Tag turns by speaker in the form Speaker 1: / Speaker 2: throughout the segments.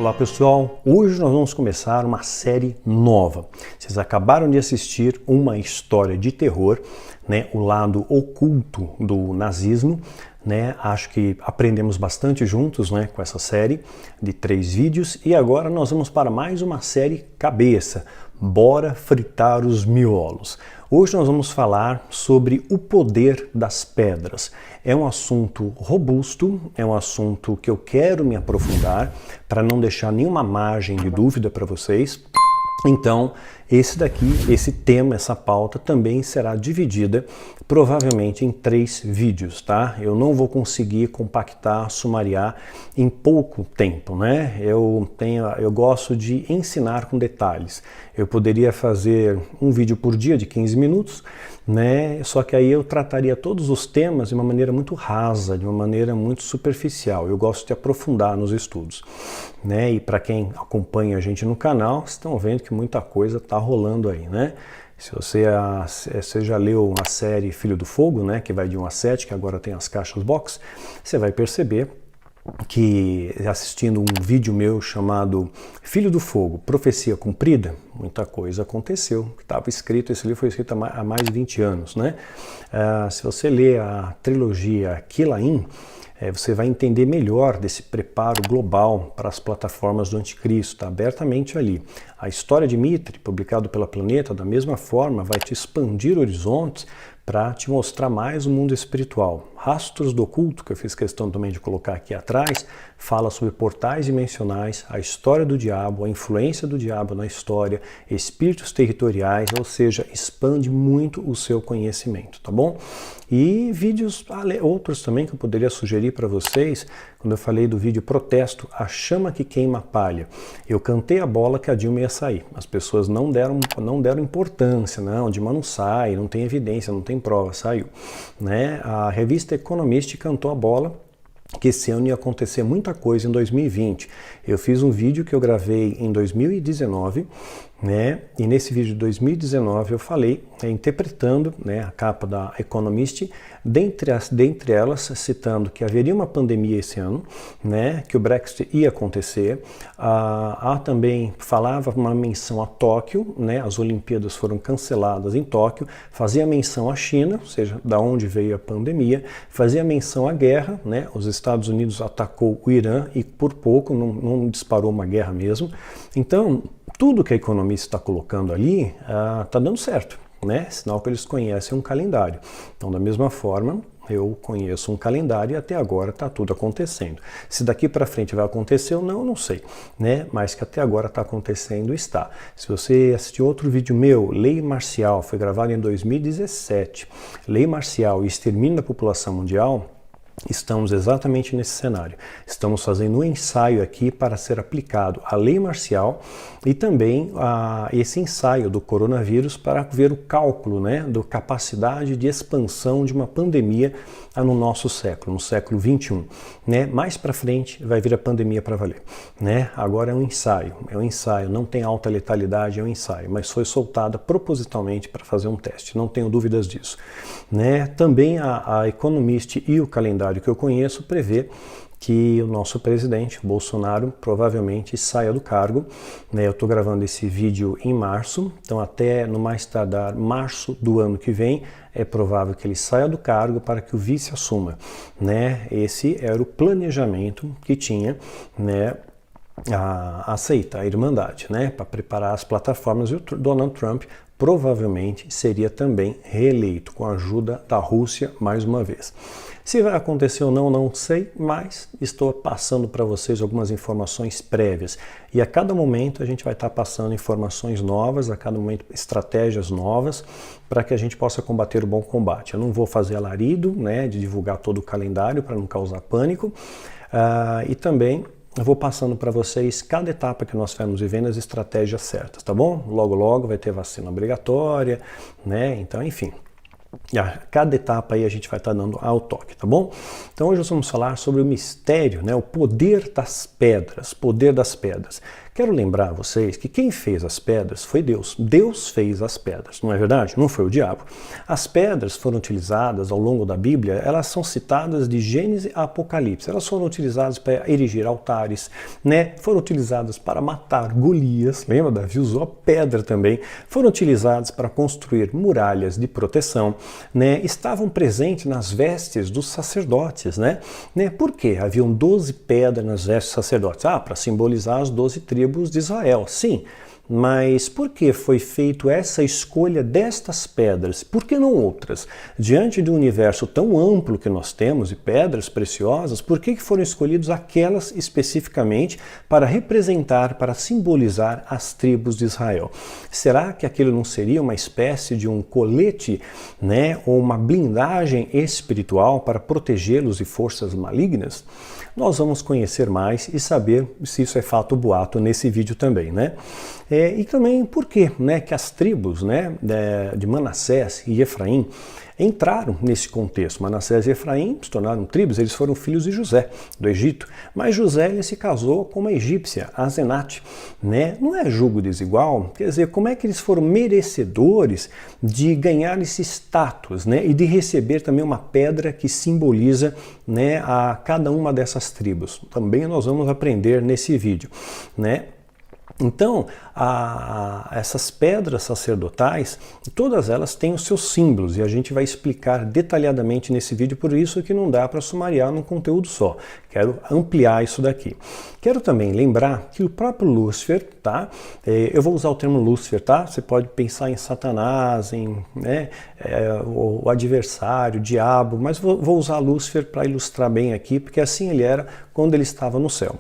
Speaker 1: Olá pessoal, hoje nós vamos começar uma série nova. Vocês acabaram de assistir uma história de terror, né, o lado oculto do nazismo, né? Acho que aprendemos bastante juntos, né, com essa série de 3 vídeos e agora nós vamos para mais uma série cabeça. Bora fritar os miolos. Hoje nós vamos falar sobre o poder das pedras. É um assunto robusto, é um assunto que eu quero me aprofundar para não deixar nenhuma margem de dúvida para vocês. Então, esse tema, essa pauta também será dividida provavelmente em 3 vídeos, tá? Eu não vou conseguir compactar, sumariar em pouco tempo, né? Eu gosto de ensinar com detalhes. Eu poderia fazer um vídeo por dia de 15 minutos, né? Só que aí eu trataria todos os temas de uma maneira muito rasa, de uma maneira muito superficial. Eu gosto de aprofundar nos estudos, né? E para quem acompanha a gente no canal, vocês estão vendo que muita coisa está rolando aí, né? Se você já leu a série Filho do Fogo, né, que vai de 1 a 7, que agora tem as caixas box, você vai perceber que assistindo um vídeo meu chamado Filho do Fogo, Profecia Cumprida, muita coisa aconteceu. Estava escrito, esse livro foi escrito há mais de 20 anos, né? Se você ler a trilogia Quilaim, você vai entender melhor desse preparo global para as plataformas do anticristo, está abertamente ali. A história de Mitre, publicado pela Planeta, da mesma forma, vai te expandir horizontes para te mostrar mais o mundo espiritual. Rastros do Oculto, que eu fiz questão também de colocar aqui atrás, fala sobre portais dimensionais, a história do diabo, a influência do diabo na história, espíritos territoriais, ou seja, expande muito o seu conhecimento, tá bom? E vídeos, outros também que eu poderia sugerir para vocês, quando eu falei do vídeo Protesto, a chama que queima a palha. Eu cantei a bola que a Dilma ia sair. As pessoas não deram importância, não, Dilma não sai, não tem evidência, não tem prova, saiu, né? A revista Economist cantou a bola que esse ano ia acontecer muita coisa em 2020. Eu fiz um vídeo que eu gravei em 2019, né? E nesse vídeo de 2019 eu falei, interpretando, né, a capa da Economist, dentre elas citando que haveria uma pandemia esse ano, né, que o Brexit ia acontecer. Também falava uma menção a Tóquio, né, as Olimpíadas foram canceladas em Tóquio, fazia menção à China, ou seja, da onde veio a pandemia, fazia menção à guerra, né, os Estados Unidos atacou o Irã e por pouco não disparou uma guerra mesmo. Então, tudo que a Economist está colocando ali está dando certo, né? Sinal que eles conhecem um calendário. Então, da mesma forma, eu conheço um calendário e até agora está tudo acontecendo. Se daqui para frente vai acontecer ou não, não sei, né? Mas que até agora está acontecendo, está. Se você assistiu outro vídeo meu, Lei Marcial, foi gravado em 2017, Lei Marcial e Extermínio da População Mundial, estamos exatamente nesse cenário. Estamos fazendo um ensaio aqui para ser aplicado a lei marcial e também esse ensaio do coronavírus para ver o cálculo, né, da capacidade de expansão de uma pandemia no nosso século, no século 21. Né? Mais para frente vai vir a pandemia para valer. Né? Agora é um ensaio, não tem alta letalidade, é um ensaio, mas foi soltada propositalmente para fazer um teste, não tenho dúvidas disso. Né? Também a Economist e o calendário que eu conheço prevê que o nosso presidente, Bolsonaro, provavelmente saia do cargo. Né? Eu estou gravando esse vídeo em março, então até no mais tardar março do ano que vem, é provável que ele saia do cargo para que o vice assuma. Né? Esse era o planejamento que tinha, né, a seita, a Irmandade, né, para preparar as plataformas, e o Donald Trump provavelmente seria também reeleito com a ajuda da Rússia mais uma vez. Se vai acontecer ou não, não sei, mas estou passando para vocês algumas informações prévias. E a cada momento a gente vai estar passando informações novas, a cada momento estratégias novas, para que a gente possa combater o bom combate. Eu não vou fazer alarido, né, de divulgar todo o calendário para não causar pânico, e também eu vou passando para vocês cada etapa que nós estivermos vivendo, as estratégias certas, tá bom? Logo, logo vai ter vacina obrigatória, né? Então, enfim. A cada etapa aí a gente vai estar dando ao toque, tá bom? Então hoje nós vamos falar sobre o mistério, né? O poder das pedras, Quero lembrar a vocês que quem fez as pedras foi Deus. Deus fez as pedras, não é verdade? Não foi o diabo. As pedras foram utilizadas ao longo da Bíblia, elas são citadas de Gênesis a Apocalipse. Elas foram utilizadas para erigir altares, né? Foram utilizadas para matar Golias, lembra? Davi usou a pedra também. Foram utilizadas para construir muralhas de proteção, né? Estavam presentes nas vestes dos sacerdotes, né? Por quê? Haviam 12 pedras nas vestes dos sacerdotes. Para simbolizar as 12 tribos de Israel. Sim, mas por que foi feita essa escolha destas pedras? Por que não outras? Diante de um universo tão amplo que nós temos de pedras preciosas, por que foram escolhidas aquelas especificamente para representar, para simbolizar as tribos de Israel? Será que aquilo não seria uma espécie de um colete, né, ou uma blindagem espiritual para protegê-los de forças malignas? Nós vamos conhecer mais e saber se isso é fato ou boato nesse vídeo também, né? E também por que, né, que as tribos, né, de Manassés e Efraim entraram nesse contexto. Manassés e Efraim se tornaram tribos, eles foram filhos de José, do Egito. Mas José ele se casou com uma egípcia, Asenate, né? Não é julgo desigual? Quer dizer, como é que eles foram merecedores de ganhar esse status, né? E de receber também uma pedra que simboliza, né, a cada uma dessas tribos? Também nós vamos aprender nesse vídeo, né? Então, essas pedras sacerdotais, todas elas têm os seus símbolos e a gente vai explicar detalhadamente nesse vídeo, por isso que não dá para sumariar num conteúdo só. Quero ampliar isso daqui. Quero também lembrar que o próprio Lúcifer, tá? Eu vou usar o termo Lúcifer, tá? Você pode pensar em Satanás, em, né, o adversário, o diabo, mas vou usar Lúcifer para ilustrar bem aqui, porque assim ele era quando ele estava no céu.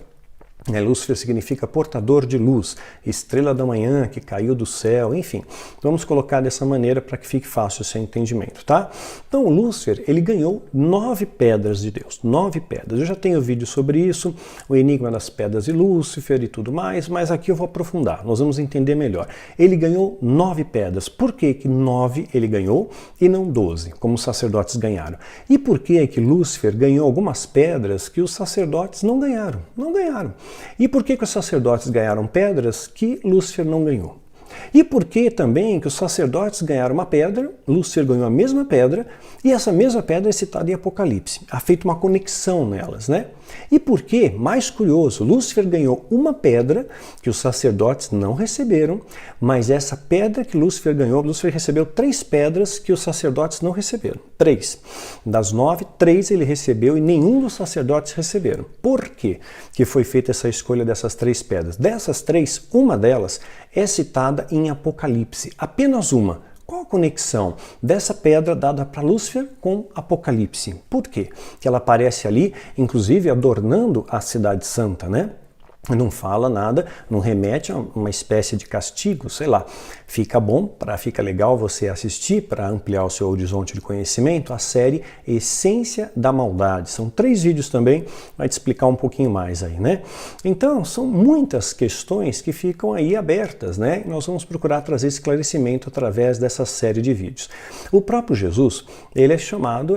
Speaker 1: Lúcifer significa portador de luz, estrela da manhã que caiu do céu, enfim. Vamos colocar dessa maneira para que fique fácil o seu entendimento, tá? Então, Lúcifer, ele ganhou 9 pedras de Deus, 9 pedras. Eu já tenho vídeo sobre isso, o enigma das pedras de Lúcifer e tudo mais, mas aqui eu vou aprofundar, nós vamos entender melhor. Ele ganhou 9 pedras. Por que que 9 ele ganhou e não 12, como os sacerdotes ganharam? E por que que Lúcifer ganhou algumas pedras que os sacerdotes não ganharam? Não ganharam. E por que que os sacerdotes ganharam pedras que Lúcifer não ganhou? E por que também que os sacerdotes ganharam uma pedra, Lúcifer ganhou a mesma pedra, e essa mesma pedra é citada em Apocalipse. Há feito uma conexão nelas, né? E por que, mais curioso, Lúcifer ganhou uma pedra que os sacerdotes não receberam, mas essa pedra que Lúcifer ganhou, Lúcifer recebeu 3 pedras que os sacerdotes não receberam. 3. Das 9, 3 ele recebeu e nenhum dos sacerdotes receberam. Por quê que foi feita essa escolha dessas 3 pedras? Dessas 3, uma delas é citada em Apocalipse, apenas uma. Qual a conexão dessa pedra dada para Lúcifer com Apocalipse? Por quê? Que ela aparece ali, inclusive adornando a cidade santa, né? Não fala nada, não remete a uma espécie de castigo, sei lá. Fica bom, fica legal você assistir para ampliar o seu horizonte de conhecimento, a série Essência da Maldade. São 3 vídeos também, vai te explicar um pouquinho mais aí, né? Então, são muitas questões que ficam aí abertas, né? E nós vamos procurar trazer esclarecimento através dessa série de vídeos. O próprio Jesus, ele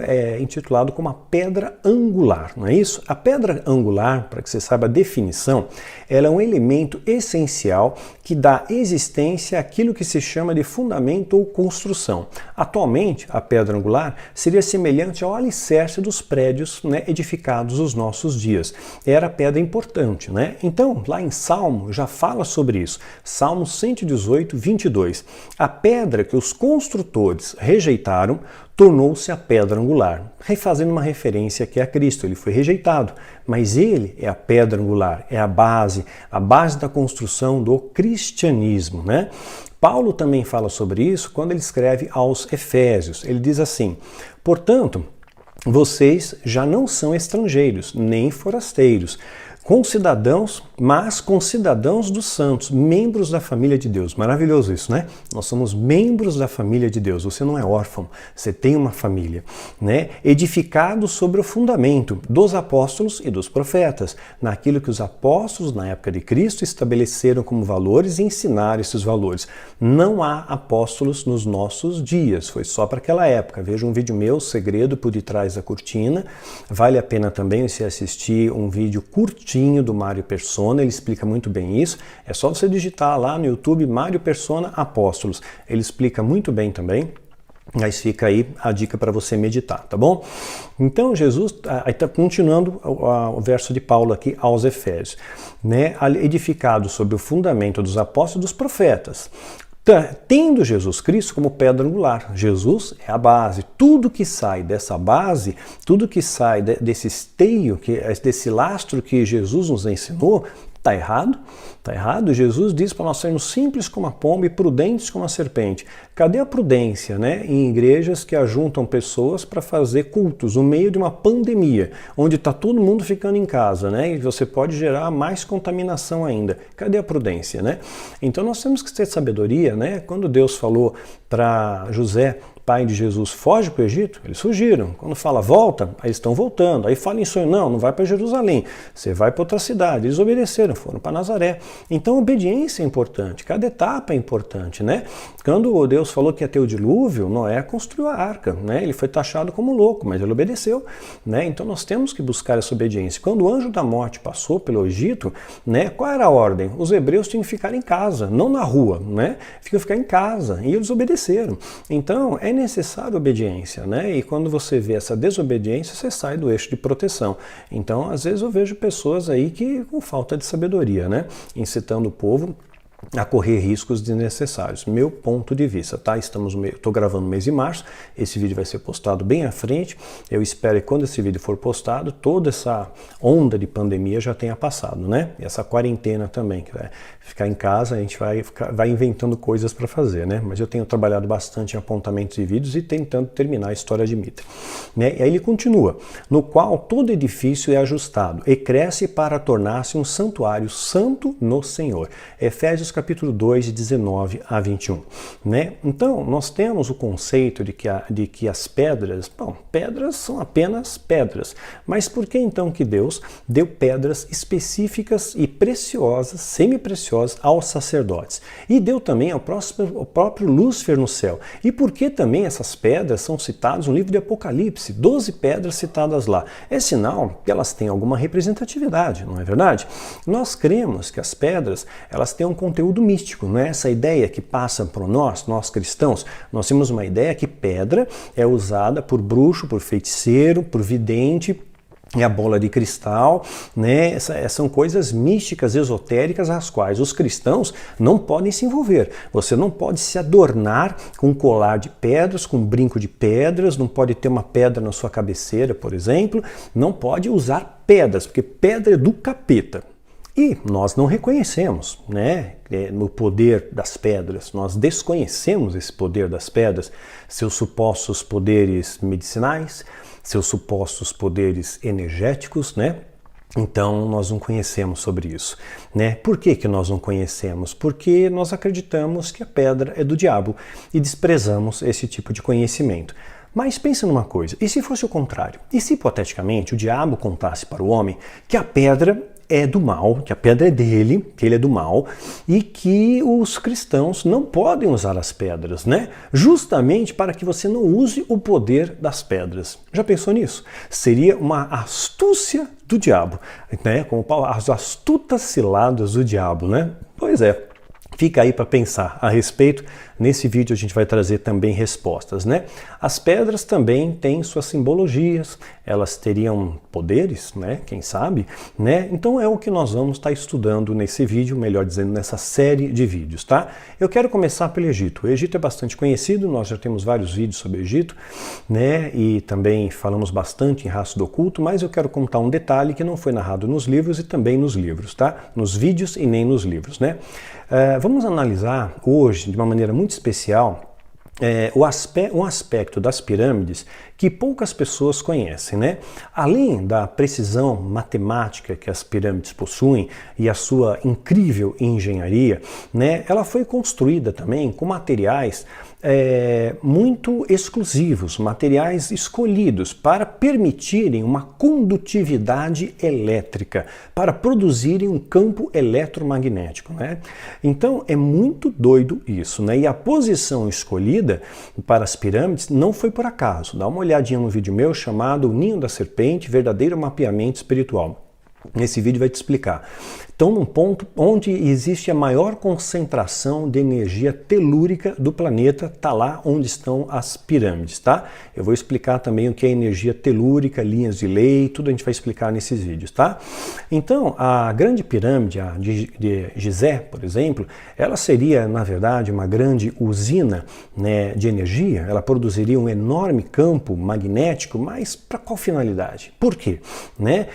Speaker 1: é intitulado como a pedra angular, não é isso? A pedra angular, para que você saiba a definição, ela é um elemento essencial que dá existência àquilo que se chama de fundamento ou construção. Atualmente, a pedra angular seria semelhante ao alicerce dos prédios, né, edificados nos nossos dias. Era pedra importante, né? Então, lá em Salmo já fala sobre isso. Salmo 118, 22. A pedra que os construtores rejeitaram tornou-se a pedra angular, fazendo uma referência aqui a Cristo. Ele foi rejeitado, mas ele é a pedra angular, é a base da construção do cristianismo, né? Paulo também fala sobre isso quando ele escreve aos Efésios. Ele diz assim: portanto, vocês já não são estrangeiros, nem forasteiros, concidadãos, mas concidadãos dos santos, membros da família de Deus. Maravilhoso isso, né? Nós somos membros da família de Deus. Você não é órfão, você tem uma família, né? Edificados sobre o fundamento dos apóstolos e dos profetas, naquilo que os apóstolos na época de Cristo estabeleceram como valores e ensinaram esses valores. Não há apóstolos nos nossos dias, foi só para aquela época. Veja um vídeo meu, Segredo por Detrás da Cortina. Vale a pena também você assistir um vídeo curtinho postinho do Mário Persona, ele explica muito bem isso. É só você digitar lá no YouTube Mário Persona Apóstolos. Ele explica muito bem também. Mas fica aí a dica para você meditar, tá bom? Então Jesus, aí está continuando o verso de Paulo aqui aos Efésios, né? Edificado sobre o fundamento dos apóstolos e dos profetas, tendo Jesus Cristo como pedra angular. Jesus é a base. Tudo que sai dessa base, tudo que sai desse esteio, desse lastro que Jesus nos ensinou, está errado? Está errado. Jesus diz para nós sermos simples como a pomba e prudentes como a serpente. Cadê a prudência, né? Em igrejas que ajuntam pessoas para fazer cultos no meio de uma pandemia, onde está todo mundo ficando em casa, né? E você pode gerar mais contaminação ainda. Cadê a prudência, né? Então nós temos que ter sabedoria, né? Quando Deus falou para José, pai de Jesus, foge para o Egito, eles fugiram. Quando fala volta, aí eles estão voltando. Aí fala em sonho, não vai para Jerusalém, você vai para outra cidade. Eles obedeceram, foram para Nazaré. Então obediência é importante, cada etapa é importante, né? Quando Deus falou que ia ter o dilúvio, Noé construiu a arca, né? Ele foi taxado como louco, mas ele obedeceu, né? Então nós temos que buscar essa obediência. Quando o anjo da morte passou pelo Egito, né? Qual era a ordem? Os hebreus tinham que ficar em casa, não na rua, né? Tinham que ficar em casa, e eles obedeceram. Então é necessário obediência, né? E quando você vê essa desobediência, você sai do eixo de proteção. Então, às vezes eu vejo pessoas aí que com falta de sabedoria, né? Incitando o povo a correr riscos desnecessários. Meu ponto de vista, tá? Estou gravando no mês de março, esse vídeo vai ser postado bem à frente. Eu espero que quando esse vídeo for postado, toda essa onda de pandemia já tenha passado, né? E essa quarentena também, que vai ficar em casa, a gente vai inventando coisas para fazer, né? Mas eu tenho trabalhado bastante em apontamentos de vídeos e tentando terminar a história de Mitra, né? E aí ele continua, no qual todo edifício é ajustado e cresce para tornar-se um santuário santo no Senhor. Efésios capítulo 2, de 19 a 21. Né? Então, nós temos o conceito de que as pedras, pedras são apenas pedras. Mas por que então que Deus deu pedras específicas e preciosas, semi-preciosas, aos sacerdotes? E deu também ao próprio Lúcifer no céu. E por que também essas pedras são citadas no livro de Apocalipse? 12 pedras citadas lá. É sinal que elas têm alguma representatividade, não é verdade? Nós cremos que as pedras, elas têm um conteúdo místico, não é essa ideia que passa por nós cristãos. Nós temos uma ideia que pedra é usada por bruxo, por feiticeiro, por vidente, e a bola de cristal, né? São coisas místicas, esotéricas, às quais os cristãos não podem se envolver. Você não pode se adornar com um colar de pedras, com um brinco de pedras, não pode ter uma pedra na sua cabeceira, por exemplo, não pode usar pedras, porque pedra é do capeta. E nós não reconhecemos, né, no poder das pedras, nós desconhecemos esse poder das pedras, seus supostos poderes medicinais, seus supostos poderes energéticos, né? Então nós não conhecemos sobre isso, né? Por que nós não conhecemos? Porque nós acreditamos que a pedra é do diabo e desprezamos esse tipo de conhecimento. Mas pensa numa coisa, e se fosse o contrário? E se hipoteticamente o diabo contasse para o homem que a pedra é do mal, que a pedra é dele, que ele é do mal, e que os cristãos não podem usar as pedras, né? Justamente para que você não use o poder das pedras. Já pensou nisso? Seria uma astúcia do diabo, né? Como as astutas ciladas do diabo, né? Pois é. Fica aí para pensar a respeito. Nesse vídeo a gente vai trazer também respostas, né? As pedras também têm suas simbologias, elas teriam poderes, né? Quem sabe, né? Então é o que nós vamos estar estudando nesse vídeo, melhor dizendo, nessa série de vídeos, tá? Eu quero começar pelo Egito. O Egito é bastante conhecido, nós já temos vários vídeos sobre o Egito, né? E também falamos bastante em Rastro do Oculto, mas eu quero contar um detalhe que não foi narrado nos livros e também nos livros, tá? Nos vídeos e nem nos livros, né? Vamos analisar hoje, de uma maneira muito especial, um aspecto das pirâmides que poucas pessoas conhecem, né? Além da precisão matemática que as pirâmides possuem e a sua incrível engenharia, né? Ela foi construída também com materiais muito exclusivos, materiais escolhidos para permitirem uma condutividade elétrica, para produzirem um campo eletromagnético, né? Então é muito doido isso, né? E a posição escolhida para as pirâmides não foi por acaso. Dá uma olhadinha no vídeo meu chamado O Ninho da Serpente, verdadeiro mapeamento espiritual. Nesse vídeo vai te explicar. Então, num ponto onde existe a maior concentração de energia telúrica do planeta, está lá onde estão as pirâmides, tá? Eu vou explicar também o que é energia telúrica, linhas de Ley, tudo a gente vai explicar nesses vídeos, tá? Então, a grande pirâmide, a de Gizé, por exemplo, ela seria, na verdade, uma grande usina, né, de energia. Ela produziria um enorme campo magnético, mas para qual finalidade? Por quê? Né?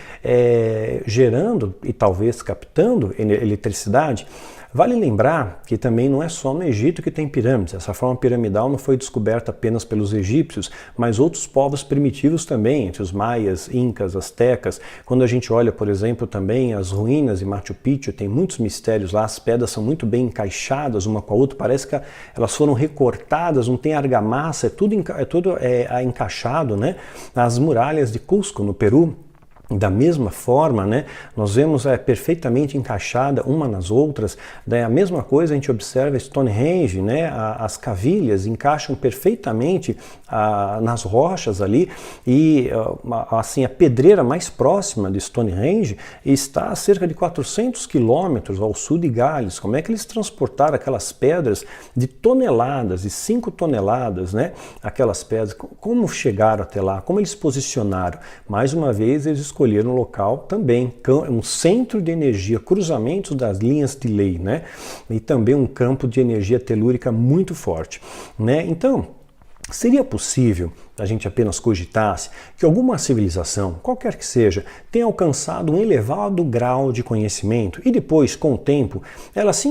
Speaker 1: Gerando e talvez captando eletricidade. Vale lembrar que também não é só no Egito que tem pirâmides. Essa forma piramidal não foi descoberta apenas pelos egípcios, mas outros povos primitivos também, entre os maias, incas, astecas. Quando a gente olha, por exemplo, também as ruínas de Machu Picchu, tem muitos mistérios lá, as pedras são muito bem encaixadas uma com a outra, parece que elas foram recortadas, não tem argamassa, é tudo encaixado, né? As muralhas de Cusco, no Peru, da mesma forma, né, nós vemos perfeitamente encaixada uma nas outras. Daí a mesma coisa a gente observa Stonehenge, né, as cavilhas encaixam perfeitamente nas rochas ali, e assim, a pedreira mais próxima de Stonehenge está a cerca de 400 quilômetros ao sul de Gales. Como é que eles transportaram aquelas pedras de toneladas, de 5 toneladas, né, aquelas pedras? Como chegaram até lá? Como eles posicionaram? Mais uma vez, eles escolheram um local também, um centro de energia, cruzamentos das linhas de Ley, né? E também um campo de energia telúrica muito forte, né? Então, seria possível a gente apenas cogitasse que alguma civilização, qualquer que seja, tenha alcançado um elevado grau de conhecimento e depois, com o tempo, as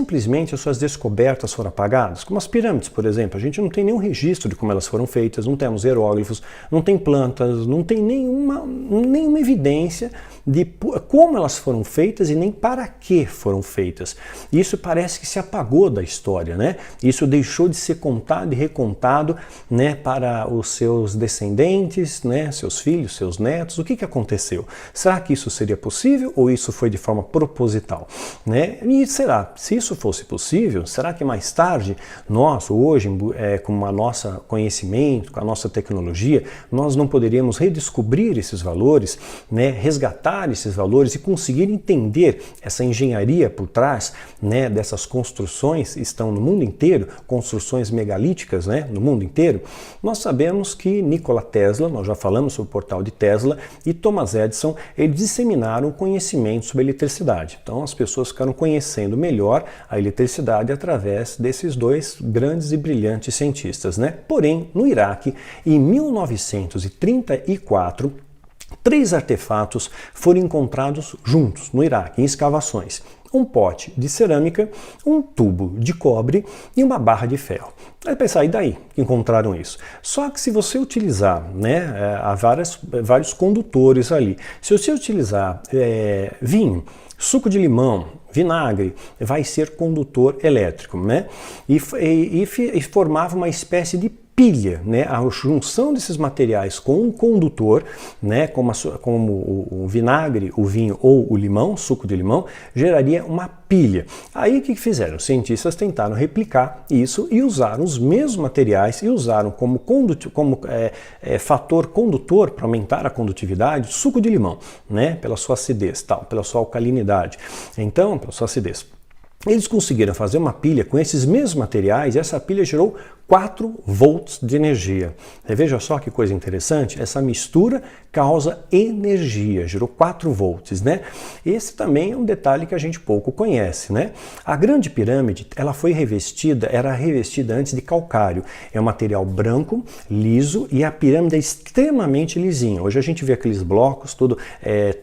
Speaker 1: suas descobertas foram apagadas? Como as pirâmides, por exemplo, a gente não tem nenhum registro de como elas foram feitas, não temos hieróglifos, não tem plantas, não tem nenhuma evidência de como elas foram feitas e nem para que foram feitas. Isso parece que se apagou da história, né? Isso deixou de ser contado e recontado, né, para os seus descendentes, né, seus filhos, seus netos. O que aconteceu? Será que isso seria possível ou isso foi de forma proposital, né? E será, se isso fosse possível, será que mais tarde nós, hoje, com o nosso conhecimento, com a nossa tecnologia, nós não poderíamos redescobrir esses valores, né, resgatar esses valores e conseguir entender essa engenharia por trás, né, dessas construções que estão no mundo inteiro, construções megalíticas, né, no mundo inteiro? Nós sabemos que Nikola Tesla, nós já falamos sobre o portal de Tesla, e Thomas Edison, eles disseminaram o conhecimento sobre a eletricidade. Então as pessoas ficaram conhecendo melhor a eletricidade através desses dois grandes e brilhantes cientistas, né? Porém, no Iraque, em 1934, 3 artefatos foram encontrados juntos no Iraque, em escavações. Um pote de cerâmica, um tubo de cobre e uma barra de ferro. Aí pensar, e daí que encontraram isso? Só que se você utilizar, né, há vários condutores ali, se você utilizar vinho, suco de limão, vinagre, vai ser condutor elétrico, né? E formava uma espécie de pilha, né? A junção desses materiais com um condutor, né, como o vinagre, o vinho ou o limão, suco de limão, geraria uma pilha. Aí o que fizeram? Os cientistas tentaram replicar isso e usaram os mesmos materiais e usaram como fator condutor para aumentar a condutividade, suco de limão, né, pela sua acidez, pela sua alcalinidade. Então, pela sua acidez. Eles conseguiram fazer uma pilha com esses mesmos materiais e essa pilha gerou 4 volts de energia. Veja só que coisa interessante, essa mistura causa energia, gerou 4 volts, né? Esse também é um detalhe que a gente pouco conhece, né? A Grande Pirâmide, era revestida antes de calcário. É um material branco, liso, e a pirâmide é extremamente lisinha. Hoje a gente vê aqueles blocos todos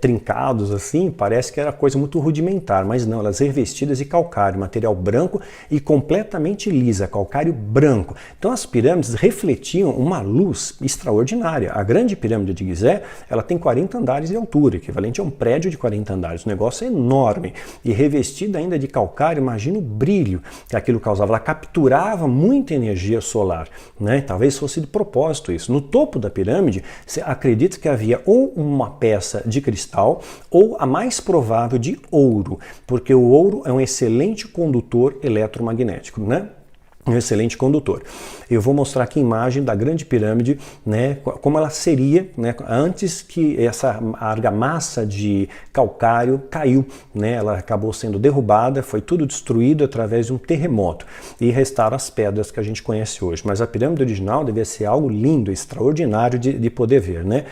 Speaker 1: trincados assim, parece que era coisa muito rudimentar, mas não, elas revestidas de calcário, material branco e completamente lisa, calcário branco. Então as pirâmides refletiam uma luz extraordinária. A Grande Pirâmide de Gizé, ela tem 40 andares de altura, equivalente a um prédio de 40 andares. O negócio é enorme e revestida ainda de calcário. Imagina o brilho que aquilo causava. Ela capturava muita energia solar, né? Talvez fosse de propósito isso. No topo da pirâmide, se acredita que havia ou uma peça de cristal ou a mais provável de ouro, porque o ouro é um excelente condutor eletromagnético, né? um excelente condutor. Eu vou mostrar aqui a imagem da Grande Pirâmide, né, como ela seria, né, antes que essa argamassa de calcário caiu, né, ela acabou sendo derrubada, foi tudo destruído através de um terremoto e restaram as pedras que a gente conhece hoje. Mas a pirâmide original devia ser algo lindo, extraordinário de poder ver, né?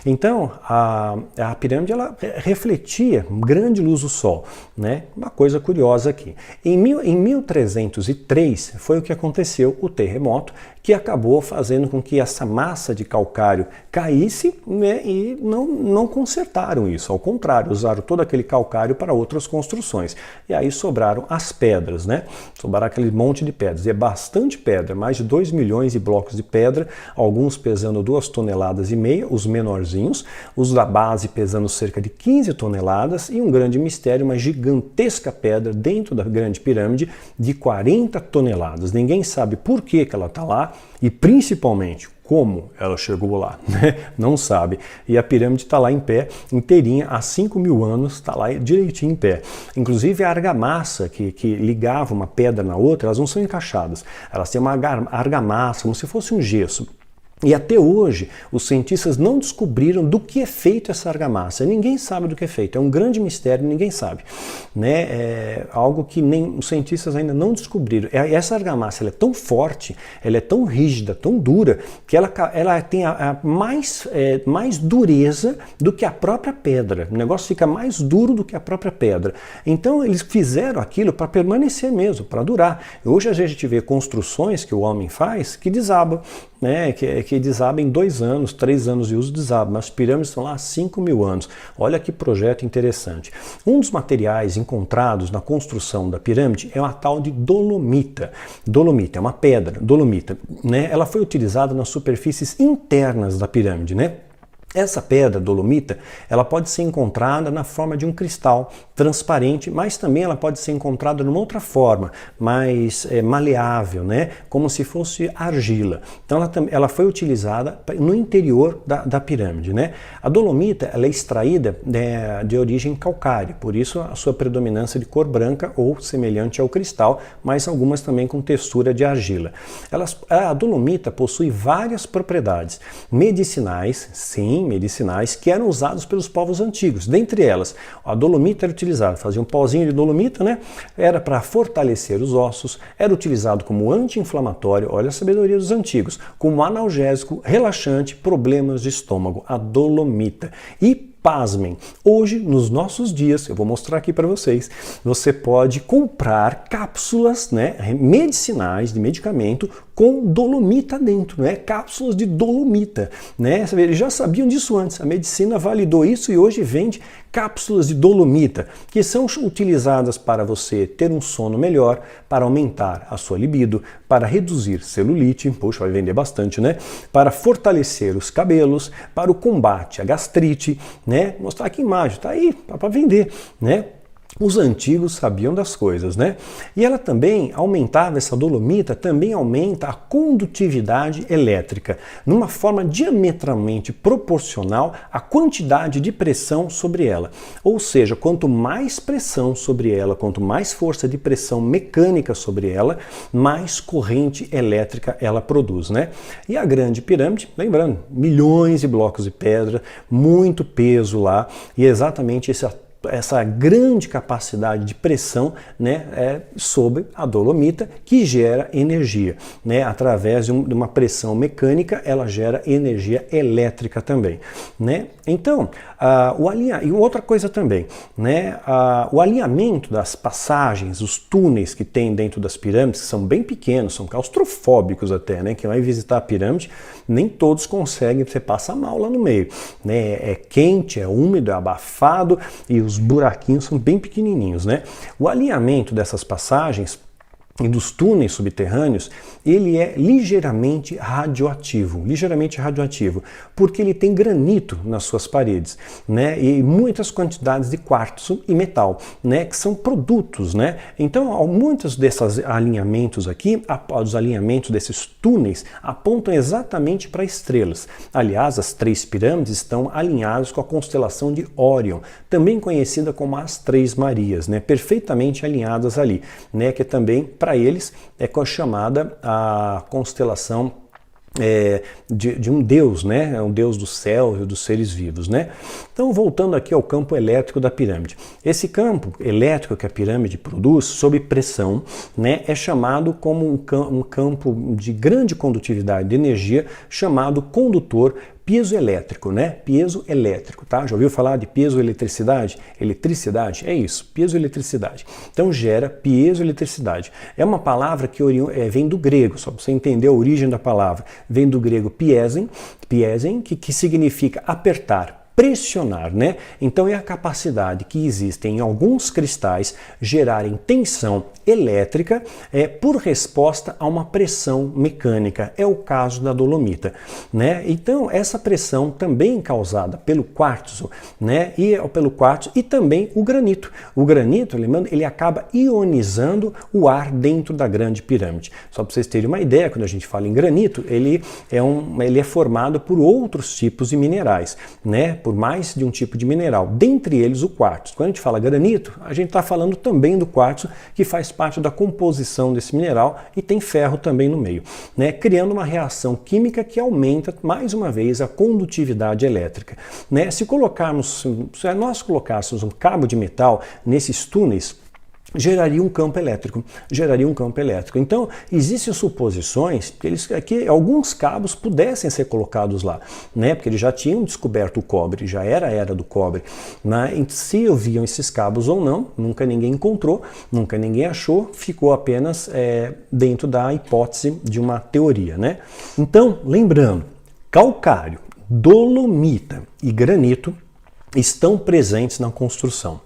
Speaker 1: Então a pirâmide ela refletia grande luz do sol, né? Uma coisa curiosa aqui. Em 1303 foi o que aconteceu, o terremoto, que acabou fazendo com que essa massa de calcário caísse, né, e não consertaram isso, ao contrário, usaram todo aquele calcário para outras construções. E aí sobraram as pedras, né? Sobraram aquele monte de pedras. E é bastante pedra, mais de 2 milhões de blocos de pedra, alguns pesando 2,5 toneladas, os menorzinhos, os da base pesando cerca de 15 toneladas e um grande mistério, uma gigantesca pedra dentro da Grande Pirâmide de 40 toneladas. Ninguém sabe por que ela está lá e principalmente como ela chegou lá, né? Não sabe. E a pirâmide está lá em pé, inteirinha, há 5.000 anos, está lá direitinho em pé. Inclusive a argamassa que ligava uma pedra na outra, elas não são encaixadas. Elas têm uma argamassa, como se fosse um gesso. E até hoje, os cientistas não descobriram do que é feito essa argamassa. Ninguém sabe do que é feito. É um grande mistério, ninguém sabe. Né? É algo que nem os cientistas ainda não descobriram. Essa argamassa ela é tão forte, ela é tão rígida, tão dura, que ela tem mais dureza do que a própria pedra. O negócio fica mais duro do que a própria pedra. Então, eles fizeram aquilo para permanecer mesmo, para durar. Hoje a gente vê construções que o homem faz que desabam, né? Que desaba em 2 anos, 3 anos de uso, desaba, mas as pirâmides estão lá há 5.000 anos. Olha que projeto interessante. Um dos materiais encontrados na construção da pirâmide é uma tal de dolomita. Dolomita é uma pedra, dolomita, né? Ela foi utilizada nas superfícies internas da pirâmide, né? Essa pedra dolomita, ela pode ser encontrada na forma de um cristal transparente, mas também ela pode ser encontrada numa outra forma, mais maleável, né? Como se fosse argila. Então ela foi utilizada no interior da pirâmide, né? A dolomita ela é extraída de origem calcária, por isso a sua predominância de cor branca ou semelhante ao cristal, mas algumas também com textura de argila. A dolomita possui várias propriedades medicinais, sim, medicinais, que eram usados pelos povos antigos. Dentre elas, a dolomita era utilizada, fazia um pozinho de dolomita, né? Era para fortalecer os ossos, era utilizado como anti-inflamatório, olha a sabedoria dos antigos, como analgésico, relaxante, problemas de estômago, a dolomita. E pasmem, hoje, nos nossos dias, eu vou mostrar aqui para vocês, você pode comprar cápsulas, né, medicinais de medicamento com dolomita dentro, né, cápsulas de dolomita, né, eles já sabiam disso antes, a medicina validou isso e hoje vende cápsulas de dolomita, que são utilizadas para você ter um sono melhor, para aumentar a sua libido, para reduzir celulite, poxa, vai vender bastante, né, para fortalecer os cabelos, para o combate à gastrite, né, mostrar aqui a imagem, tá aí, para vender, né. Os antigos sabiam das coisas, né? E ela também aumentava, essa dolomita também aumenta a condutividade elétrica, numa forma diametralmente proporcional à quantidade de pressão sobre ela. Ou seja, quanto mais pressão sobre ela, quanto mais força de pressão mecânica sobre ela, mais corrente elétrica ela produz, né? E a Grande Pirâmide, lembrando, milhões de blocos de pedra, muito peso lá, e exatamente essa grande capacidade de pressão, né, sobre a dolomita, que gera energia, né, através de uma pressão mecânica, ela gera energia elétrica também, né? Então, e outra coisa também, né, o alinhamento das passagens, os túneis que tem dentro das pirâmides, que são bem pequenos, são claustrofóbicos até, né? Quem vai visitar a pirâmide, nem todos conseguem, você passa mal lá no meio, né? É quente, é úmido, é abafado e os buraquinhos são bem pequenininhos, né? O alinhamento dessas passagens e dos túneis subterrâneos, ele é ligeiramente radioativo, porque ele tem granito nas suas paredes, né, e muitas quantidades de quartzo e metal, né, que são produtos, né. Então, muitos desses alinhamentos aqui, os alinhamentos desses túneis apontam exatamente para estrelas. Aliás, as 3 pirâmides estão alinhadas com a constelação de Órion, também conhecida como as 3 Marias, né, perfeitamente alinhadas ali, né, que é também para eles é chamada a constelação de um Deus, né? É um Deus do céu e dos seres vivos, né? Então, voltando aqui ao campo elétrico da pirâmide. Esse campo elétrico que a pirâmide produz, sob pressão, né, é chamado como um campo de grande condutividade de energia, chamado condutor piezoelétrico, né? Piezoelétrico, tá? Já ouviu falar de piezoeletricidade? Eletricidade? É isso, piezoeletricidade. Então gera piezoeletricidade. É uma palavra que vem do grego, só para você entender a origem da palavra. Vem do grego piesen, que significa apertar, pressionar, né? Então é a capacidade que existe em alguns cristais gerarem tensão elétrica por resposta a uma pressão mecânica. É o caso da dolomita, né? Então essa pressão também causada pelo quartzo, né? E também o granito. O granito, lembrando, ele acaba ionizando o ar dentro da grande pirâmide. Só para vocês terem uma ideia, quando a gente fala em granito, ele é formado por outros tipos de minerais, né? Por mais de um tipo de mineral, dentre eles o quartzo. Quando a gente fala granito, a gente está falando também do quartzo, que faz parte da composição desse mineral e tem ferro também no meio, né? Criando uma reação química que aumenta, mais uma vez, a condutividade elétrica, né? Se nós colocássemos um cabo de metal nesses túneis, geraria um campo elétrico, Então, existem suposições que alguns cabos pudessem ser colocados lá, né? Porque eles já tinham descoberto o cobre, já era a era do cobre, né? Se haviam esses cabos ou não, nunca ninguém encontrou, nunca ninguém achou, ficou apenas dentro da hipótese de uma teoria, né? Então, lembrando, calcário, dolomita e granito estão presentes na construção.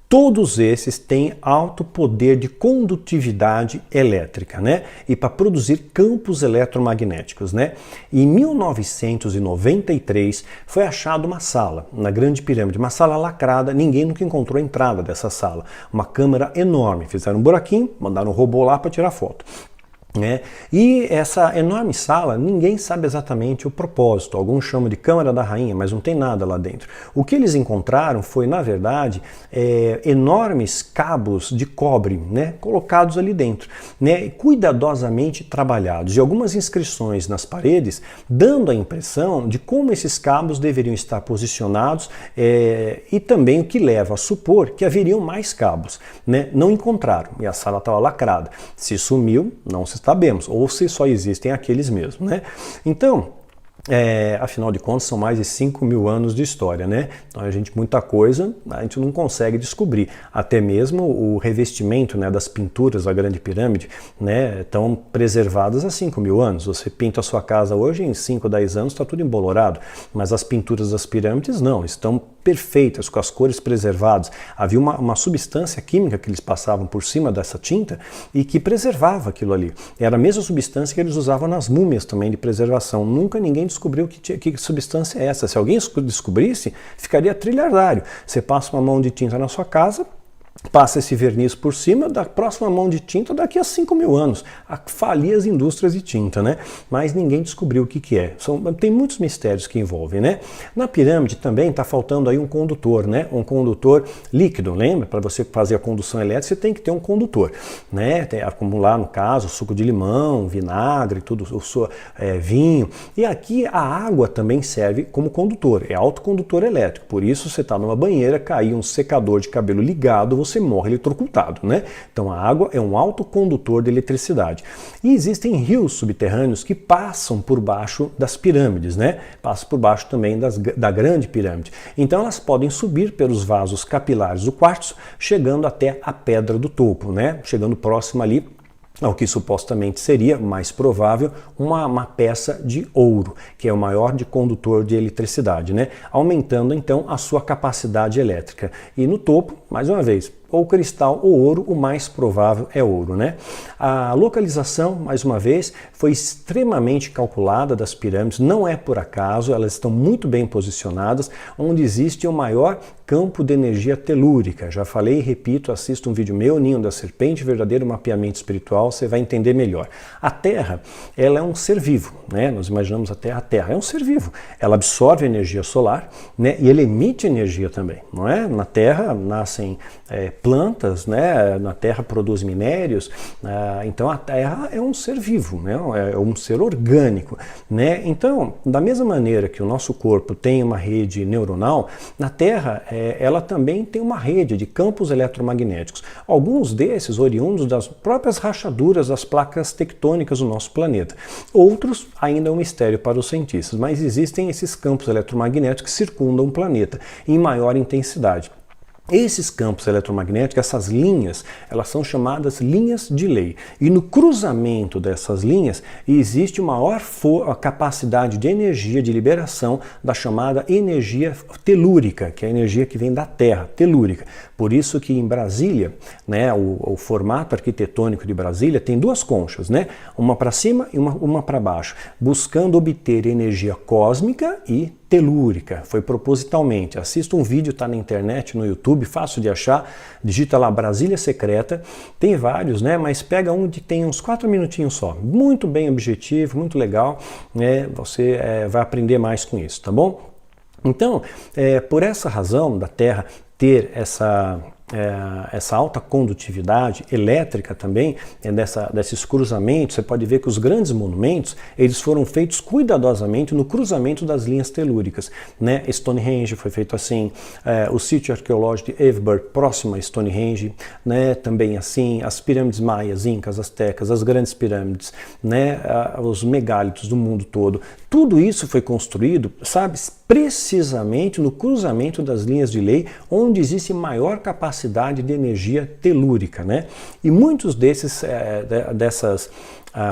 Speaker 1: Todos esses têm alto poder de condutividade elétrica, né? E para produzir campos eletromagnéticos, né? Em 1993 foi achada uma sala na Grande Pirâmide, uma sala lacrada, ninguém nunca encontrou a entrada dessa sala. Uma câmera enorme, fizeram um buraquinho, mandaram um robô lá para tirar foto. E essa enorme sala, ninguém sabe exatamente o propósito. Alguns chamam de Câmara da Rainha, mas não tem nada lá dentro. O que eles encontraram foi, na verdade, enormes cabos de cobre, né, colocados ali dentro, né, cuidadosamente trabalhados, e algumas inscrições nas paredes, dando a impressão de como esses cabos deveriam estar posicionados, e também o que leva a supor que haveriam mais cabos, né? Não encontraram, e a sala estava lacrada. Se sumiu, não se sabemos, ou se só existem aqueles mesmos, né? Então, afinal de contas, são mais de 5.000 anos de história, né? Então, muita coisa a gente não consegue descobrir. Até mesmo o revestimento, né, das pinturas da Grande Pirâmide, né, estão preservadas há 5.000 anos. Você pinta a sua casa hoje, em 5, 10 anos está tudo embolorado, mas as pinturas das pirâmides não, estão perfeitas, com as cores preservadas. Havia uma substância química que eles passavam por cima dessa tinta e que preservava aquilo ali. Era a mesma substância que eles usavam nas múmias também de preservação. Nunca ninguém descobriu que substância é essa. Se alguém descobrisse, ficaria trilhardário. Você passa uma mão de tinta na sua casa, passa esse verniz por cima, da próxima mão de tinta daqui a 5.000 anos. Falia as indústrias de tinta, né? Mas ninguém descobriu o que é. Tem muitos mistérios que envolvem, né? Na pirâmide também está faltando aí um condutor, né? Um condutor líquido, lembra? Para você fazer a condução elétrica, você tem que ter um condutor, né? Como lá no caso, suco de limão, vinagre, tudo, vinho. E aqui a água também serve como condutor, é autocondutor elétrico. Por isso, você está numa banheira, caiu um secador de cabelo ligado, você morre eletrocutado, né? Então a água é um autocondutor de eletricidade. E existem rios subterrâneos que passam por baixo das pirâmides, né? Passam por baixo também da Grande Pirâmide. Então elas podem subir pelos vasos capilares do quartzo, chegando até a pedra do topo, né? Chegando próximo ali ao que supostamente seria, mais provável, uma peça de ouro, que é o maior condutor de eletricidade, né? Aumentando então a sua capacidade elétrica. E no topo, mais uma vez, ou cristal ou ouro, o mais provável é ouro, né? A localização, mais uma vez, foi extremamente calculada das pirâmides, não é por acaso, elas estão muito bem posicionadas, onde existe o maior campo de energia telúrica. Já falei e repito, assista um vídeo meu, Ninho da Serpente, verdadeiro mapeamento espiritual, você vai entender melhor. A Terra, ela é um ser vivo, né? Nós imaginamos a Terra é um ser vivo. Ela absorve energia solar, né? E ele emite energia também, não é? Na Terra nascem plantas, né? Na Terra produz minérios, então a Terra é um ser vivo, né? É um ser orgânico, né? Então, da mesma maneira que o nosso corpo tem uma rede neuronal, na Terra ela também tem uma rede de campos eletromagnéticos, alguns desses oriundos das próprias rachaduras das placas tectônicas do nosso planeta. Outros ainda é um mistério para os cientistas, mas existem esses campos eletromagnéticos que circundam o planeta em maior intensidade. Esses campos eletromagnéticos, essas linhas, elas são chamadas linhas de Ley. E no cruzamento dessas linhas existe maior capacidade de energia, de liberação da chamada energia telúrica, que é a energia que vem da Terra, telúrica. Por isso que em Brasília, né, o formato arquitetônico de Brasília tem duas conchas, né, uma para cima e uma para baixo, buscando obter energia cósmica e telúrica. Foi propositalmente. Assista um vídeo, está na internet, no YouTube, fácil de achar, digita lá Brasília Secreta, tem vários, né? Mas pega um que tem uns 4 minutinhos só. Muito bem objetivo, muito legal, né? Você vai aprender mais com isso, tá bom? Então, por essa razão da Terra ter essa alta condutividade elétrica também, desses cruzamentos, você pode ver que os grandes monumentos, eles foram feitos cuidadosamente no cruzamento das linhas telúricas, né? Stonehenge foi feito assim, o sítio arqueológico de Everett, próximo a Stonehenge, né? Também assim, as pirâmides maias, incas, astecas, as grandes pirâmides, né? Os megálitos do mundo todo, tudo isso foi construído, sabe, precisamente no cruzamento das linhas de Ley, onde existe maior capacidade de energia telúrica, né? E muitos dessas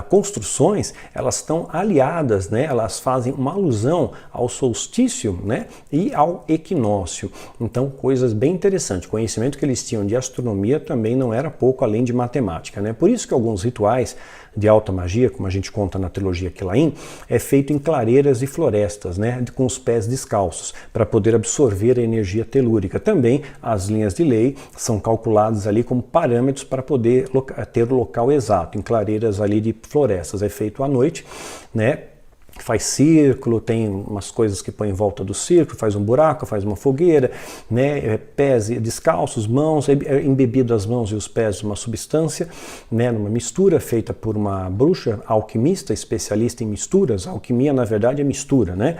Speaker 1: construções, elas estão aliadas, né? Elas fazem uma alusão ao solstício, né? E ao equinócio. Então, coisas bem interessantes. O conhecimento que eles tinham de astronomia também não era pouco, além de matemática, né? Por isso que alguns rituais de alta magia, como a gente conta na trilogia Quilain, é feito em clareiras e florestas, né? Com os pés descalços, para poder absorver a energia telúrica. Também as linhas de Ley são calculadas ali como parâmetros para poder ter o local exato, em clareiras ali de florestas. É feito à noite, né? Faz círculo, tem umas coisas que põe em volta do círculo, faz um buraco, faz uma fogueira, né? Pés descalços, mãos, embebido as mãos e os pés uma substância, né? Numa mistura feita por uma bruxa alquimista, especialista em misturas. A alquimia, na verdade, é mistura, né?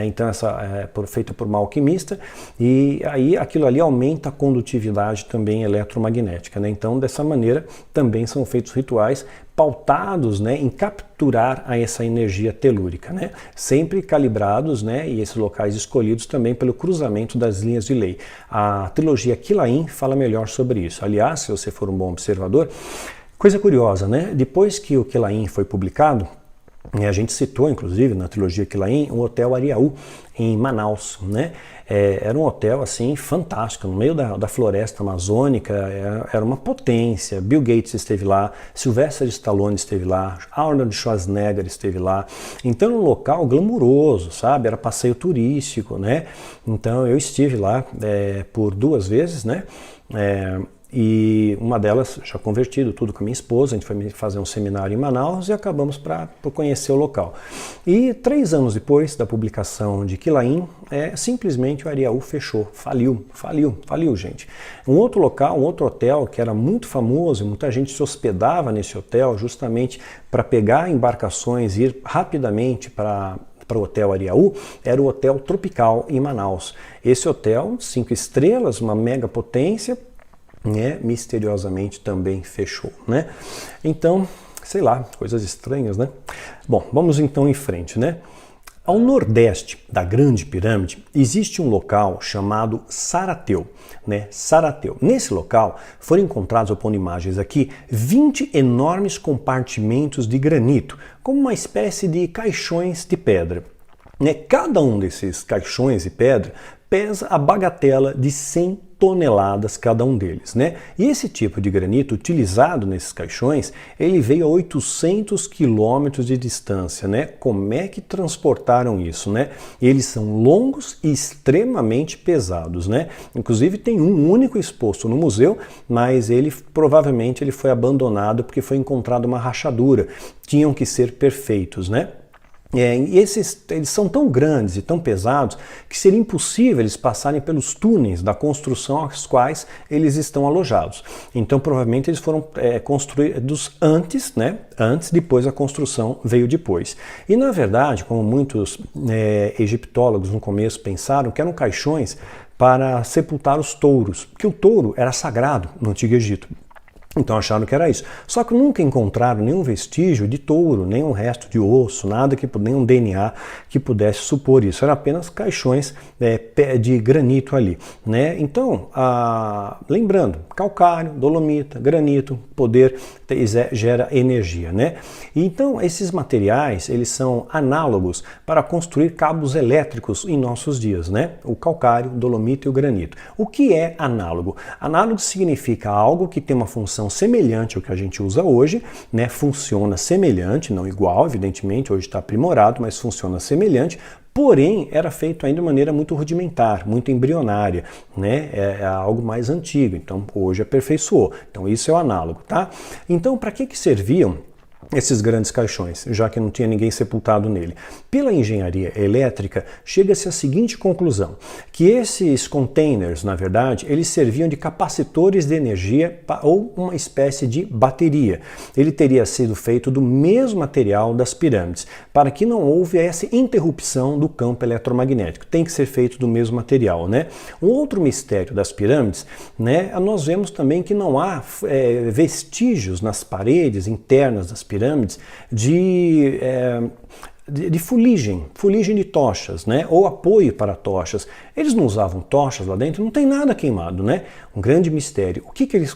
Speaker 1: Então, essa é feita por uma alquimista, e aí aquilo ali aumenta a condutividade também eletromagnética, né? Então, dessa maneira, também são feitos rituais pautados, né, em capturar essa energia telúrica, né, sempre calibrados, né, e esses locais escolhidos também pelo cruzamento das linhas de Ley. A trilogia Quilain fala melhor sobre isso. Aliás, se você for um bom observador, coisa curiosa, né, depois que o Quilain foi publicado, a gente citou, inclusive, na trilogia Quilain, o Hotel Ariaú, em Manaus, né? Era um hotel assim fantástico, no meio da floresta amazônica, era uma potência. Bill Gates esteve lá, Sylvester Stallone esteve lá, Arnold Schwarzenegger esteve lá. Então, um local glamuroso, sabe? Era passeio turístico, né? Então, eu estive lá por 2 vezes, né? E uma delas, já convertido, tudo com a minha esposa, a gente foi fazer um seminário em Manaus e acabamos por conhecer o local. E 3 anos depois da publicação de Quilain, simplesmente o Ariaú fechou, faliu, gente. Um outro local, um outro hotel que era muito famoso, muita gente se hospedava nesse hotel justamente para pegar embarcações e ir rapidamente para o Hotel Ariaú, era o Hotel Tropical em Manaus. Esse hotel, 5 estrelas, uma mega potência, né, misteriosamente também fechou, né? Então, sei lá, coisas estranhas, né? Bom, vamos então em frente, né? Ao nordeste da Grande Pirâmide existe um local chamado Sarateu, né? Sarateu. Nesse local foram encontrados, eu pondo imagens aqui, 20 enormes compartimentos de granito, como uma espécie de caixões de pedra, né? Cada um desses caixões de pedra pesa a bagatela de 100 toneladas cada um deles, né? E esse tipo de granito utilizado nesses caixões, ele veio a 800 quilômetros de distância, né? Como é que transportaram isso, né? Eles são longos e extremamente pesados, né? Inclusive tem um único exposto no museu, mas provavelmente ele foi abandonado porque foi encontrada uma rachadura. Tinham que ser perfeitos, né? E eles são tão grandes e tão pesados que seria impossível eles passarem pelos túneis da construção aos quais eles estão alojados. Então, provavelmente, eles foram construídos antes, né? Depois a construção veio depois. E, na verdade, como muitos egiptólogos no começo pensaram, que eram caixões para sepultar os touros, porque o touro era sagrado no Antigo Egito. Então acharam que era isso. Só que nunca encontraram nenhum vestígio de touro, nenhum resto de osso, nada nenhum DNA que pudesse supor isso. Eram apenas caixões de granito ali, né? Então, lembrando, calcário, dolomita, granito, poder gera energia, né? Então, esses materiais, eles são análogos para construir cabos elétricos em nossos dias, né? O calcário, dolomita e o granito. O que é análogo? Análogo significa algo que tem uma função semelhante ao que a gente usa hoje, né? Funciona semelhante, não igual, evidentemente, hoje está aprimorado, mas funciona semelhante, porém era feito ainda de maneira muito rudimentar, muito embrionária, né? É algo mais antigo, então hoje aperfeiçoou. Então isso é o análogo, tá? Então para que serviam esses grandes caixões, já que não tinha ninguém sepultado nele? Pela engenharia elétrica, chega-se à seguinte conclusão, que esses containers, na verdade, eles serviam de capacitores de energia ou uma espécie de bateria. Ele teria sido feito do mesmo material das pirâmides, para que não houvesse interrupção do campo eletromagnético. Tem que ser feito do mesmo material, né? Um outro mistério das pirâmides, né, nós vemos também que não há vestígios nas paredes internas das pirâmides de fuligem de tochas, né? Ou apoio para tochas. Eles não usavam tochas lá dentro, não tem nada queimado, né? Um grande mistério.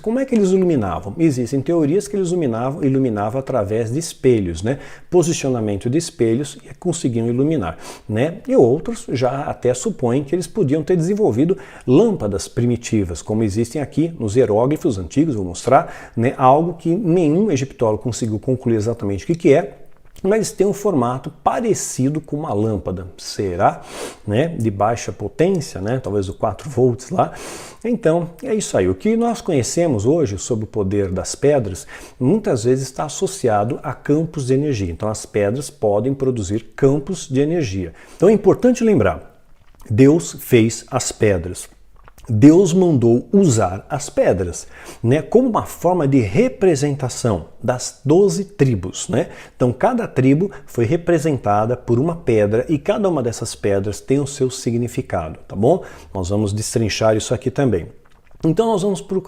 Speaker 1: Como é que eles iluminavam? Existem teorias que eles iluminavam através de espelhos, né? Posicionamento de espelhos e conseguiam iluminar, né? E outros já até supõem que eles podiam ter desenvolvido lâmpadas primitivas, como existem aqui nos hieróglifos antigos, vou mostrar, né? Algo que nenhum egiptólogo conseguiu concluir exatamente o que é, mas tem um formato parecido com uma lâmpada. Será? Né? De baixa potência, né? Talvez o 4 volts lá. Então, é isso aí. O que nós conhecemos hoje sobre o poder das pedras, muitas vezes está associado a campos de energia. Então, as pedras podem produzir campos de energia. Então, é importante lembrar, Deus fez as pedras. Deus mandou usar as pedras, né, como uma forma de representação das 12 tribos, né? Então cada tribo foi representada por uma pedra e cada uma dessas pedras tem o seu significado, tá bom? Nós vamos destrinchar isso aqui também. Então nós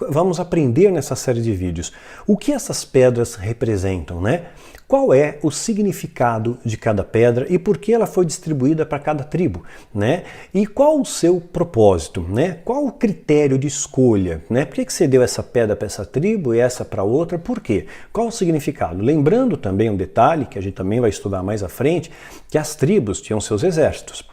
Speaker 1: vamos aprender nessa série de vídeos o que essas pedras representam, né? Qual é o significado de cada pedra e por que ela foi distribuída para cada tribo, né? E qual o seu propósito, né? Qual o critério de escolha, né? Por que você deu essa pedra para essa tribo e essa para outra? Por quê? Qual o significado? Lembrando também um detalhe que a gente também vai estudar mais à frente, que as tribos tinham seus exércitos.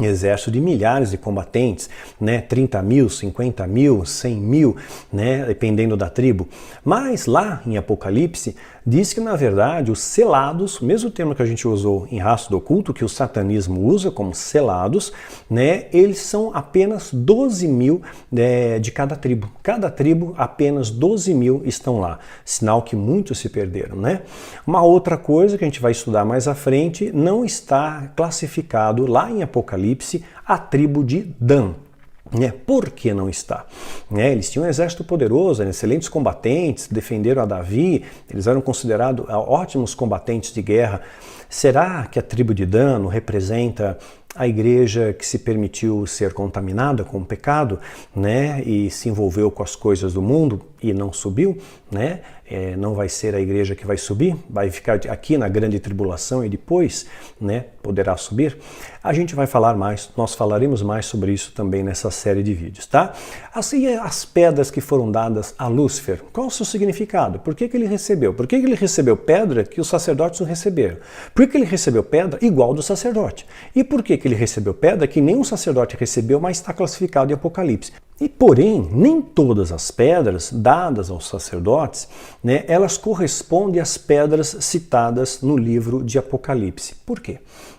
Speaker 1: Exército de milhares de combatentes, né? 30 mil, 50 mil, 100 mil, né? Dependendo da tribo. Mas lá em Apocalipse diz que na verdade os selados, o mesmo termo que a gente usou em Rastro do Oculto, que o satanismo usa como selados, né? Eles são apenas 12 mil de cada tribo. Cada tribo, apenas 12 mil estão lá. Sinal que muitos se perderam, né? Uma outra coisa que a gente vai estudar mais à frente, não está classificado lá em Apocalipse a tribo de Dan. Por que não está? Eles tinham um exército poderoso, excelentes combatentes, defenderam a Davi, eles eram considerados ótimos combatentes de guerra. Será que a tribo de Dan representa a igreja que se permitiu ser contaminada com o pecado, né, e se envolveu com as coisas do mundo e não subiu, né? Não vai ser a igreja que vai subir, vai ficar aqui na grande tribulação e depois, né, poderá subir. A gente vai falar mais, nós falaremos mais sobre isso também nessa série de vídeos, tá? Assim, as pedras que foram dadas a Lúcifer, qual o seu significado? Por que ele recebeu? Por que ele recebeu pedra que os sacerdotes não receberam? Por que ele recebeu pedra igual do sacerdote? E por que ele recebeu pedra que nenhum sacerdote recebeu, mas está classificado em Apocalipse? E porém, nem todas as pedras dadas aos sacerdotes, né, elas correspondem às pedras citadas no livro de Apocalipse. Por quê?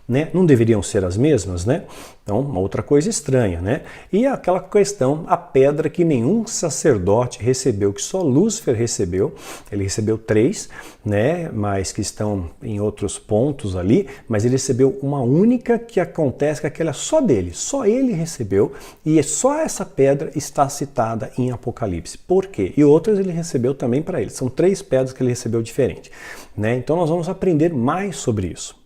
Speaker 1: né? Não deveriam ser as mesmas, né? Então, uma outra coisa estranha, né? E aquela questão, a pedra que nenhum sacerdote recebeu, que só Lúcifer recebeu, ele recebeu 3, né? Mas que estão em outros pontos ali, mas ele recebeu uma única que acontece, que aquela é só dele, só ele recebeu, e só essa pedra está citada em Apocalipse. Por quê? E outras ele recebeu também para ele. São 3 pedras que ele recebeu diferente, né? Então nós vamos aprender mais sobre isso.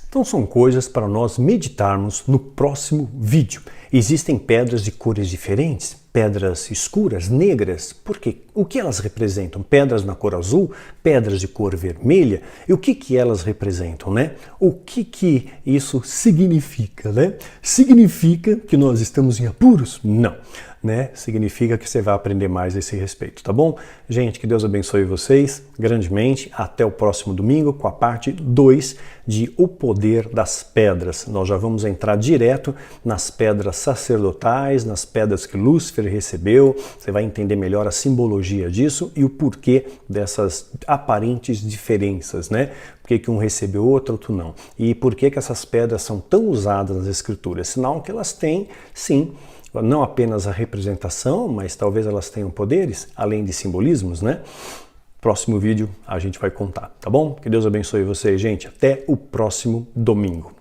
Speaker 1: Então são coisas para nós meditarmos no próximo vídeo. Existem pedras de cores diferentes, pedras escuras, negras, por quê? O que elas representam? Pedras na cor azul, pedras de cor vermelha, e o que elas representam, né? O que isso significa, né? Significa que nós estamos em apuros? Não, né? Significa que você vai aprender mais a esse respeito, tá bom? Gente, que Deus abençoe vocês grandemente. Até o próximo domingo com a parte 2 de O Poder das Pedras. Nós já vamos entrar direto nas pedras sacerdotais, nas pedras que Lúcifer recebeu. Você vai entender melhor a simbologia disso e o porquê dessas aparentes diferenças, né? Por que um recebeu outro não? E por que essas pedras são tão usadas nas Escrituras? Sinal que elas têm, sim, não apenas a representação, mas talvez elas tenham poderes, além de simbolismos, né? Próximo vídeo a gente vai contar, tá bom? Que Deus abençoe vocês, gente. Até o próximo domingo.